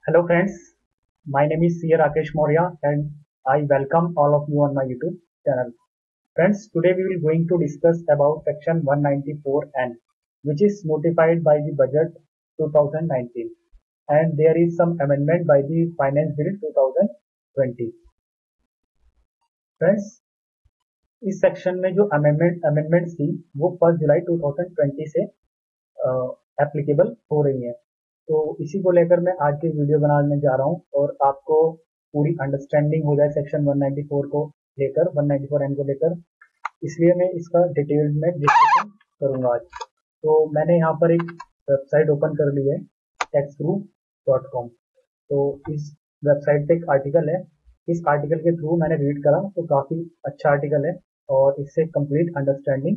Hello friends, my name is C. Rakesh Maurya and I welcome all of you on my YouTube channel. Friends, today we will going to discuss about section 194N, which is notified by the budget 2019, and there is some amendment by the finance bill 2020. Friends, इस section में जो amendments थी वो 1 जुलाई 2020 से applicable हो रही है। तो इसी को लेकर मैं आज की वीडियो बनाने जा रहा हूं और आपको पूरी अंडरस्टैंडिंग हो जाए सेक्शन 194 को लेकर 194N को लेकर, इसलिए मैं इसका डिटेल में डिस्कशन करूंगा आज। तो मैंने यहाँ पर एक वेबसाइट ओपन कर ली है taxproof.com। तो इस वेबसाइट पे एक आर्टिकल है, इस आर्टिकल के थ्रू मैंने रीड करा तो काफ़ी अच्छा आर्टिकल है और इससे कंप्लीट अंडरस्टैंडिंग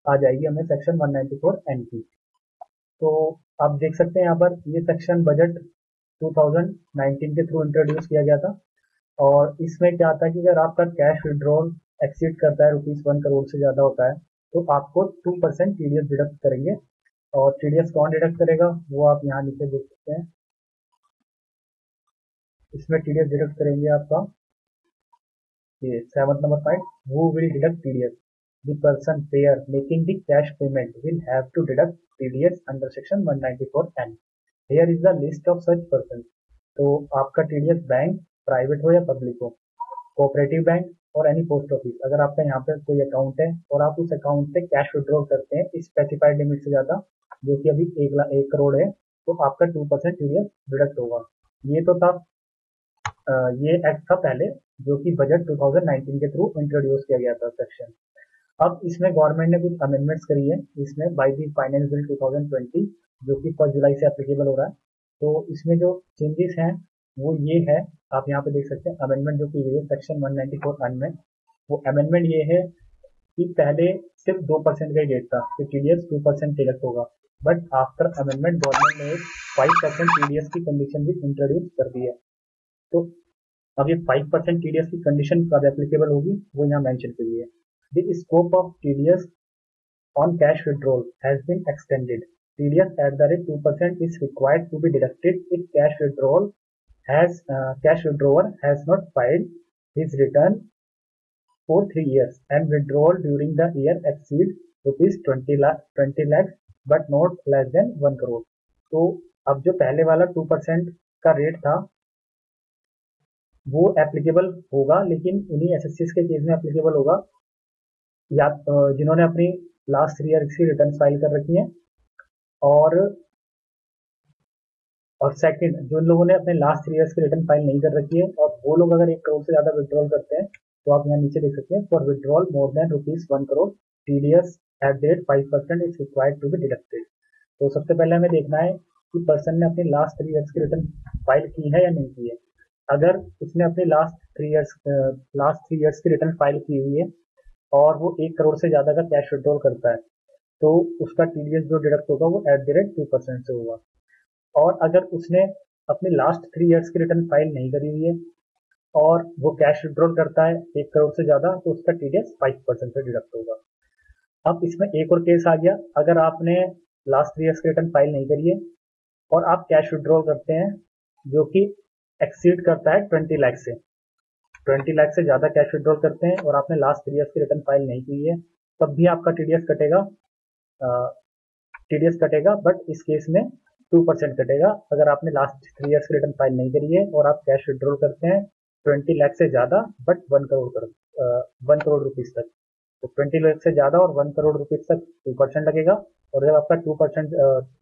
आ जाएगी हमें सेक्शन 194N की। तो आप देख सकते हैं यहाँ पर ये सेक्शन बजट 2019 के थ्रू इंट्रोड्यूस किया गया था और इसमें क्या आता है कि अगर आपका कैश विड्रॉल एक्सीड करता है ₹1 करोड़ से ज़्यादा होता है तो आपको 2% टीडीएस डिडक्ट करेंगे। और टीडीएस कौन डिडक्ट करेगा वो आप यहाँ नीचे देख सकते हैं, इसमें टीडीएस डिडक्ट करेंगे आपका ये 7th number point, who will deduct TDS? The person payer making the cash payment will have to deduct TDS under section 194N. Here is the list of such persons. तो आपका TDS bank private हो या public हो, cooperative bank और any post office, अगर आपका यहाँ पे कोई अकाउंट है और आप उस अकाउंट से कैश विड्रॉल करते हैं स्पेसिफाइड लिमिट से ज़्यादा, जो कि अभी 1 करोड़ है, तो आपका 2% TDS डिडक्ट होगा। ये तो था ये एक्ट था पहले जो कि बजट 2019 के थ्रू इंट्रोड्यूस किया गया था सेक्शन। अब इसमें गवर्नमेंट ने कुछ अमेंडमेंट्स करी है इसमें बाय दी फाइनेंस बिल 2020, जो कि 1 जुलाई से एप्लीकेबल हो रहा है। तो इसमें जो चेंजेस हैं वो ये है, आप यहाँ पे देख सकते हैं अमेंडमेंट जो की गई है सेक्शन 194 में। वो अमेंडमेंट ये है कि पहले सिर्फ 2% का ही रेट था कि टीडीएस 2% डिडक्ट होगा, बट आफ्टर अमेंडमेंट गवर्नमेंट ने 5% टीडीएस की कंडीशन भी इंट्रोड्यूस कर दी है। तो अब ये 5% टीडीएस की कंडीशन कब एप्लीकेबल होगी वो यहाँ मेंशन करी है। The scope of TDS on cash withdrawal has been extended. TDS at the rate 2% is required to be deducted if cash withdrawer has not filed his return for 3 years and withdrawal during the year exceed rupees 20 lakhs but not less than 1 crore। तो अब जो पहले वाला 2% का rate था वो applicable होगा, लेकिन उन्हीं एसएससीज के केस में एप्लीकेबल होगा या जिन्होंने अपनी लास्ट 3 ईयर की रिटर्न फाइल कर रखी है, और सेकंड जो लोगों ने अपने लास्ट 3 ईयर्स की रिटर्न फाइल नहीं कर रखी है और वो लोग अगर 1 करोड़ से ज़्यादा विड्रॉल करते हैं तो आप यहाँ नीचे देख सकते हैं for withdrawal more than ₹1 crore TDS at rate 5% is required to be deducted. तो सबसे पहले हमें देखना है कि पर्सन ने अपनी लास्ट 3 ईयर्स की रिटर्न फाइल की है या नहीं की है। अगर उसने अपनी लास्ट 3 ईयर्स की रिटर्न फाइल की हुई है और वो 1 करोड़ से ज़्यादा का कैश विड्रॉल करता है तो उसका टीडीएस जो डिडक्ट होगा वो एट द रेट 2% से होगा। और अगर उसने अपनी लास्ट 3 ईयर्स की रिटर्न फाइल नहीं करी हुई है और वो कैश विड्रॉल करता है 1 करोड़ से ज़्यादा तो उसका टीडीएस 5% से डिडक्ट होगा। अब इसमें एक और केस आ गया, अगर आपने लास्ट 3 ईयर्स की रिटर्न फाइल नहीं करी है और आप कैश विड्रॉल करते हैं जो कि एक्सीड करता है 20 लाख से, 20 लाख से ज़्यादा कैश विड्रॉल करते हैं और आपने लास्ट 3 ईयर्स की रिटर्न फाइल नहीं की है, तब भी आपका टीडीएस कटेगा, बट इस केस में 2% कटेगा। अगर आपने लास्ट 3 ईयर्स की रिटर्न फाइल नहीं करी है और आप कैश विड्रॉल करते हैं 20 लाख से ज़्यादा बट 1 करोड़ रुपीज़ तक, तो 20 लाख से ज़्यादा और 1 करोड़ रुपीज़ तक 2% लगेगा। और जब आपका 2%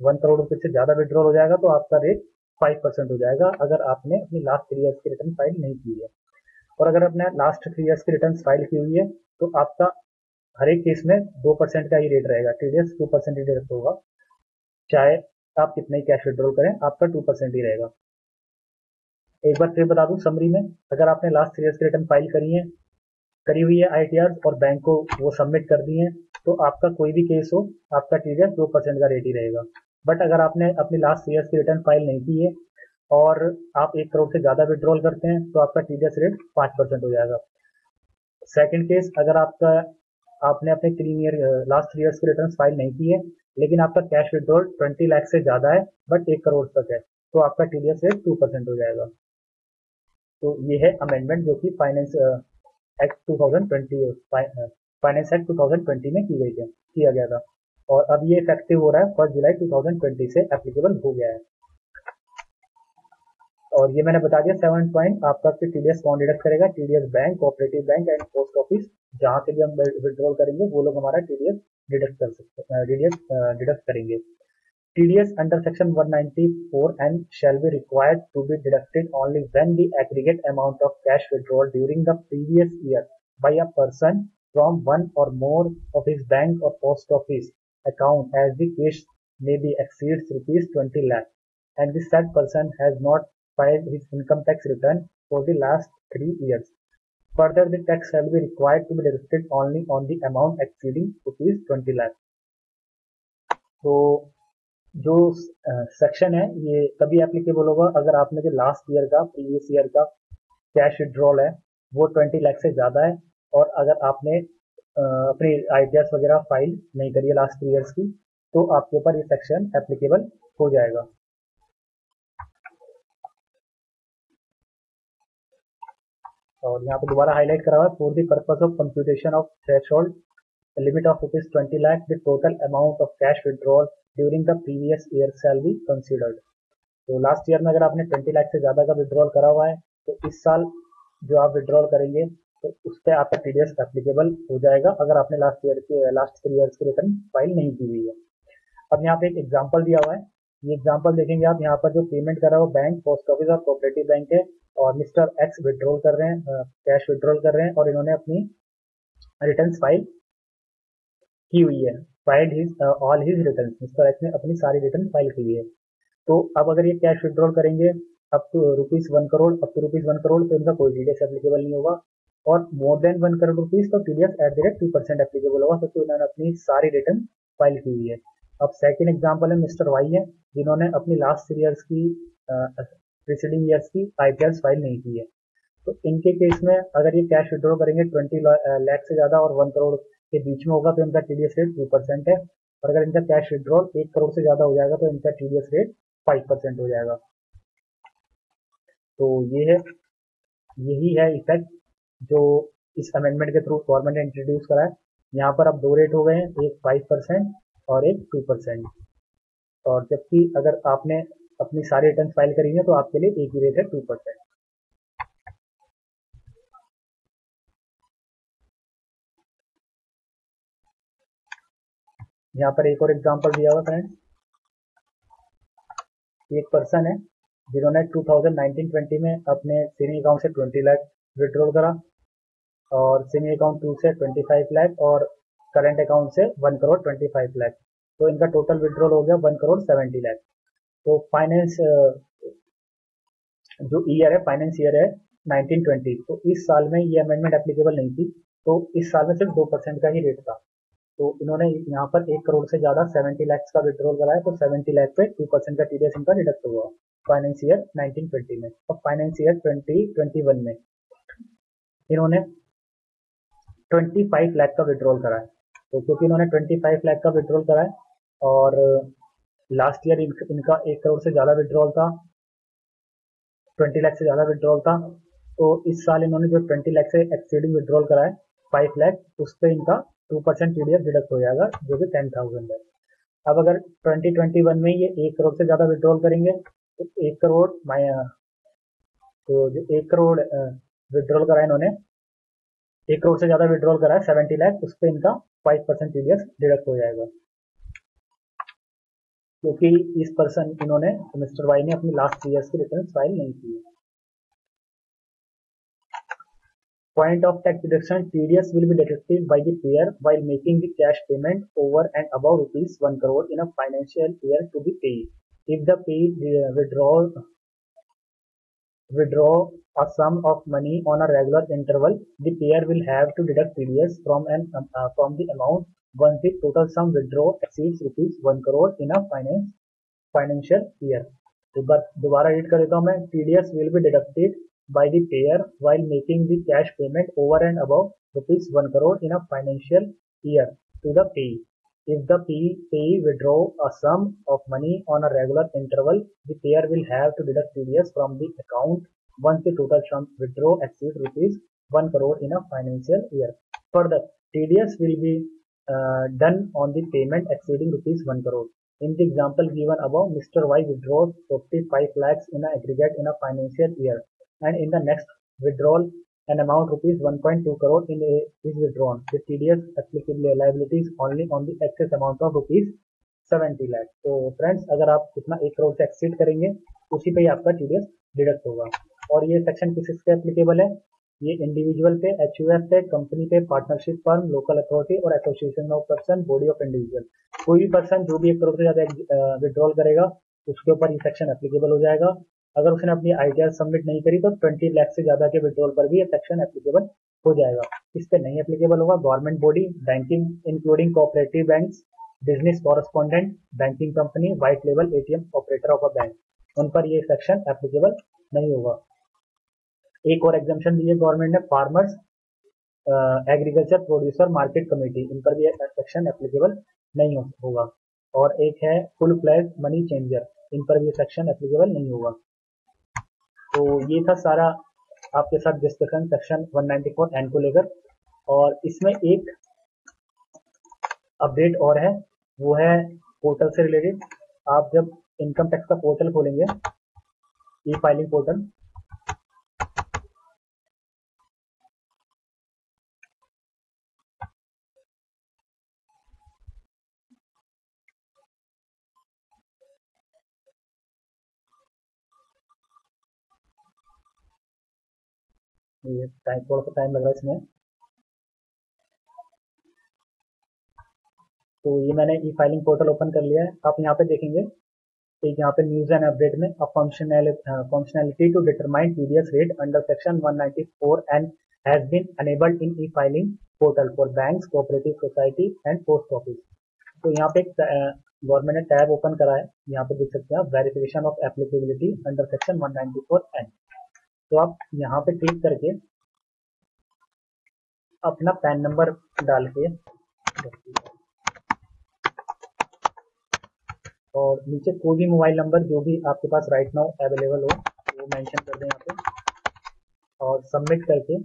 1 करोड़ रुपीज़ से ज़्यादा विड्रॉल हो जाएगा तो आपका रेट 5% हो जाएगा अगर आपने अपनी लास्ट 3 ईयर्स की रिटर्न फाइल नहीं की है। और अगर आपने लास्ट 3 ईयर्स की रिटर्न फाइल की हुई है तो आपका हर एक केस में 2% का ही रेट रहेगा, टीडीएस 2% ही रेट होगा, चाहे आप कितने कैश विड्रॉल करें आपका 2% ही रहेगा। एक बार फिर बता दूं समरी में, अगर आपने लास्ट 3 ईयर्स की रिटर्न फाइल करी हुई है आईटीआर और बैंक को वो सबमिट कर दी है तो आपका कोई भी केस हो आपका टीडीएस 2% का रेट ही रहेगा। बट अगर आपने अपनी लास्ट 3 ईयर्स की रिटर्न फाइल नहीं की है और आप 1 करोड़ से ज़्यादा विड्रॉल करते हैं तो आपका टीडीएस रेट 5% हो जाएगा। सेकंड केस, अगर आपने अपने लास्ट 3 ईयर्स की रिटर्न फाइल नहीं की है लेकिन आपका कैश विड्रॉल 20 लाख से ज़्यादा है बट 1 करोड़ तक है तो आपका टीडीएस रेट 2% हो जाएगा। तो ये है अमेंडमेंट जो कि फाइनेंस एक्ट 2020 फाइनेंस एक्ट 2020 में की गई थी, किया गया था, और अब ये इफेक्टिव हो रहा है 1 जुलाई 2020 से एप्लीकेबल हो गया है। और ये मैंने बता दिया 7 पॉइंट आपका टीडीएस कौन डिडक्ट करेगा, TDS bank, cooperative bank and post office, जहां से भी हम विड्रॉल करेंगे वो लोग हमारा टीडीएस डिडक्ट कर सकते हैं, डिडक्ट करेंगे। TDS under Section 194N shall be required to be deducted only when the aggregate amount of cash withdrawal during the previous year by a person from one or more of his bank or post office account as the case may be exceeds rupees 20 lakh and the said person has not filed his income tax return for the last 3 years. Further, the tax shall be required to be deducted only on the amount exceeding rupees 20 lakh. तो जो section है ये तभी applicable होगा अगर आपने जो last year का, प्रीवियस ईयर का कैश विड्रॉल है वो 20 लाख से ज़्यादा है, और अगर आपने अपनी आईटीआर वगैरह फाइल नहीं करी है लास्ट 3 ईयर्स की, तो आपके ऊपर ये सेक्शन एप्लीकेबल हो जाएगा। और यहाँ पे दोबारा हाईलाइट करा हुआ है, for the purpose of computation of threshold limit of rupees 20 lakh, the total amount of cash withdrawal during the previous year shall be considered. तो लास्ट ईयर में अगर आपने 20 लाख से ज़्यादा का विड्रॉल करा हुआ है तो इस साल जो आप विड्रॉल करेंगे तो उस पर आपका टीडीएस एप्लीकेबल हो जाएगा अगर आपने लास्ट 3 ईयर्स की रिटर्न फाइल नहीं की हुई है। अब यहाँ पे एक एग्जाम्पल दिया हुआ है, ये एग्जाम्पल देखेंगे आप, यहाँ पर जो पेमेंट कर रहा है वो बैंक, पोस्ट ऑफिस और कोऑपरेटिव बैंक है, और मिस्टर एक्स विड्रॉल कर रहे हैं, कैश विड्रॉल कर रहे हैं, और इन्होंने अपनी रिटर्न फाइल की हुई है, filed his all his return, mister x ने अपनी सारी रिटर्न फाइल की हुई है। तो अब अगर ये कैश विड्रॉल करेंगे अप टू रुपीज 1 करोड़, तो इनका कोई टीडीएस एप्लीकेबल नहीं होगा, और मोर देन 1 करोड़ रुपीज तो TDS at the rate 2% applicable होगा, क्योंकि उन्होंने अपनी सारी रिटर्न फाइल की हुई है। अब सेकेंड एग्जाम्पल है मिस्टर वाई है, जिन्होंने अपनी लास्ट 3 ईयर्स की प्रीसीडिंग ईयर्स की आईटीआर फाइल नहीं की है। तो इनके केस में अगर ये कैश विड्रॉल करेंगे 20 लाख से ज्यादा और 1 करोड़ के बीच में होगा तो इनका टीडीएस रेट 2% है, और अगर इनका कैश विड्रॉल 1 करोड़ से ज्यादा हो जाएगा तो इनका टीडीएस रेट 5% हो जाएगा। तो ये है, यही है इफेक्ट जो इस अमेंडमेंट के थ्रू गवर्नमेंट ने इंट्रोड्यूस करा है। यहाँ पर अब 2 रेट हो गए हैं, एक 5% और एक 2%, और जबकि अगर आपने अपनी सारी रिटर्न फाइल करी है तो आपके लिए एक ही रेट है 2%। यहाँ पर एक और एग्जांपल दिया हुआ फ्रेंड्स, एक पर्सन है जिन्होंने 2019-20 में अपने सेविंग अकाउंट से 20 लाख विड्रॉल करा, और सेविंग अकाउंट 2 से 25 लाख, और करंट अकाउंट से 1 करोड़ 25 लाख, तो इनका टोटल विड्रॉल हो गया 1 करोड़ 70 लाख। तो फाइनेंस जो ईयर है, फाइनेंस ईयर है 1920, तो इस साल में ये अमेंडमेंट एप्लीकेबल नहीं थी, तो इस साल में सिर्फ 2% का ही रेट था। तो इन्होंने यहाँ पर 1 करोड़ से ज्यादा 70 लाख का विड्रॉल कराया, तो 70 लाख पे 2% का टीडीएस इनका डिडक्ट हुआ फाइनेंस ईयर 1920 में। और फाइनेंस ईयर 2021 में इन्होंने 25 लाख का विड्रॉल कराया, तो क्योंकि इन्होंने 25 लाख का विड्रॉल कराया और लास्ट ईयर इनका 1 करोड़ से ज्यादा विड्रॉल था, 20 लाख से ज्यादा विड्रॉल था, तो इस साल इन्होंने जो 20 लाख से एक्सीडिंग विड्रॉल कराया 5 लाख, उस पर इनका 2% टीडीएस डिडक्ट हो जाएगा जो कि 10,000 है। अब अगर 2021 में ये 1 करोड़ से ज्यादा विड्रॉल करेंगे तो 1 करोड़ तो जो 1 करोड़ विड्रॉल करा इन्होंने, 1 करोड़ से ज्यादा विड्रॉल करा है 70 लाख, उस पर इनका 5% टीडीएस डिडक्ट हो जाएगा, क्योंकि इस पर्सन इन्होंने मिस्टर वाई ने अपनी लास्ट 3 ईयर्स की रिटर्न फाइल नहीं की है। Point of tax deduction, TDS will be deducted by the payer while making the cash payment over and above rupees 1 crore in a financial year to the payee. If the payee withdraw a sum of money on a regular interval, the payer will have to deduct TDS from the amount once the total sum withdraw exceeds rupees 1 crore in a financial year. दोबारा read कर देता हूँ मैं, TDS will be deducted by the payer while making the cash payment over and above rupees 1 crore in a financial year to the payee. If the payee withdraw a sum of money on a regular interval, the payer will have to deduct TDS from the account once the total sum withdraw exceeds rupees 1 crore in a financial year. Further, TDS will be done on the payment exceeding rupees 1 crore. In the example given above, Mr. Y withdraws 55 lakhs in aggregate in a financial year, and in the next withdrawal an amount rupees 1.2 crore is withdrawn. The TDS applicable liabilities only on the excess amount of rupees 70 lakh. तो friends, अगर आप इतना 1 करोड़ से exceed करेंगे उसी पे ही आपका TDS deduct होगा। और ये सेक्शन किस पे एप्लीकेबल है? ये इंडिविजुअल पे, HUF पे, कंपनी पे, पार्टनरशिप फर्म, लोकल अथॉरिटी और association of person, body of individual. कोई भी पर्सन जो भी 1 करोड़ से ज्यादा विड्रॉल करेगा उसके ऊपर ये सेक्शन एप्लीकेबल हो जाएगा। अगर उसने अपनी ITR सबमिट नहीं करी तो 20 लाख से ज्यादा के विड्रॉल पर भी ये सेक्शन एप्लीकेबल हो जाएगा। इस पे नहीं एप्लीकेबल होगा government body, banking including cooperative banks, business correspondent, banking company, white level ATM operator of a bank, उन पर ये सेक्शन एप्लीकेबल नहीं होगा। एक और एग्जाम्पशन दी है गवर्नमेंट ने, farmers, agriculture producer market committee, इन पर भी सेक्शन एप्लीकेबल नहीं होगा। और एक है फुल फ्लैग मनी चेंजर, इन पर भी सेक्शन एप्लीकेबल नहीं होगा। तो ये था सारा आपके साथ डिस्कशन सेक्शन 194 एन को लेकर। और इसमें एक अपडेट और है, वो है पोर्टल से रिलेटेड। आप जब इनकम टैक्स का पोर्टल खोलेंगे, ई फाइलिंग पोर्टल, ये थोड़ा सा टाइम लग रहा है इसमें। तो ये मैंने ई फाइलिंग पोर्टल ओपन कर लिया है। आप यहाँ पे देखेंगे, एक यहाँ पे न्यूज एंड अपडेट में functionality to determine TDS rate under section 194 and has been enabled in e filing portal for banks, cooperative society and post office. तो यहाँ पे गवर्नमेंट ने टैब ओपन करा है, यहाँ पे देख सकते हैं आप, verification of applicability under section 194 N. तो आप यहाँ पे क्लिक करके अपना पैन नंबर डाल के और नीचे कोई भी मोबाइल नंबर जो भी आपके पास राइट नाउ अवेलेबल हो वो मेंशन कर दें यहाँ पे और सबमिट करके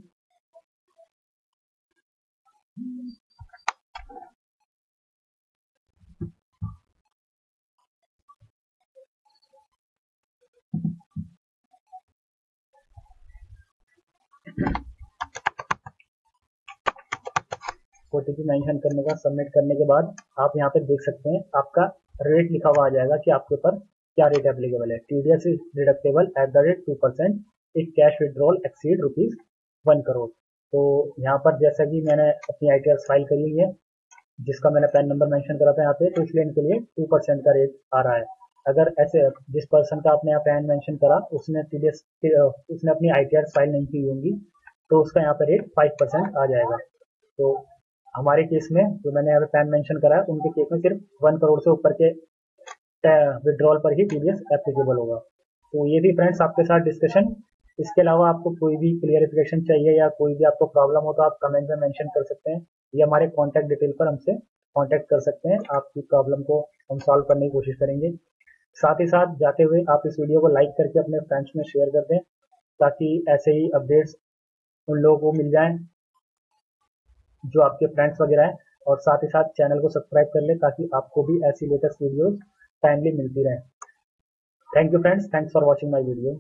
OTP मेंशन करने का, सबमिट करने के बाद आप यहाँ पे देख सकते हैं आपका रेट लिखा हुआ आ जाएगा कि आपके ऊपर क्या रेट एप्लीकेबल है। TDS is deductible at the rate 2% if cash withdrawal exceed rupees 1 crore. तो यहाँ पर जैसा कि मैंने अपनी ITR फाइल करी हुई है, जिसका मैंने पैन नंबर मेंशन करा था यहाँ पे, तो इसलिए इनके लिए 2% का रेट आ रहा है। अगर ऐसे जिस पर्सन का आपने यहाँ पैन मेंशन करा उसने TDS उसने अपनी ITR फाइल नहीं की होंगी तो उसका यहाँ पे रेट 5% आ जाएगा। तो हमारे केस में जो मैंने यहाँ पे पैन मेंशन करा है, उनके केस में सिर्फ 1 करोड़ से ऊपर के विड्रॉल पर ही TDS एप्लीकेबल होगा। तो ये भी फ्रेंड्स आपके साथ डिस्कशन। इसके अलावा आपको कोई भी क्लियरिफिकेशन चाहिए या कोई भी आपको प्रॉब्लम हो तो आप कमेंट में मेंशन कर सकते हैं या हमारे कॉन्टैक्ट डिटेल पर हमसे कॉन्टैक्ट कर सकते हैं। आपकी प्रॉब्लम को हम सॉल्व करने की कोशिश करेंगे। साथ ही साथ जाते हुए आप इस वीडियो को लाइक करके अपने फ्रेंड्स में शेयर कर दें ताकि ऐसे ही अपडेट्स उन लोगों को मिल जाएं जो आपके फ्रेंड्स वगैरह हैं। और साथ ही साथ चैनल को सब्सक्राइब कर लें ताकि आपको भी ऐसी लेटेस्ट वीडियोस टाइमली मिलती रहें। Thank you friends, thanks for watching my video.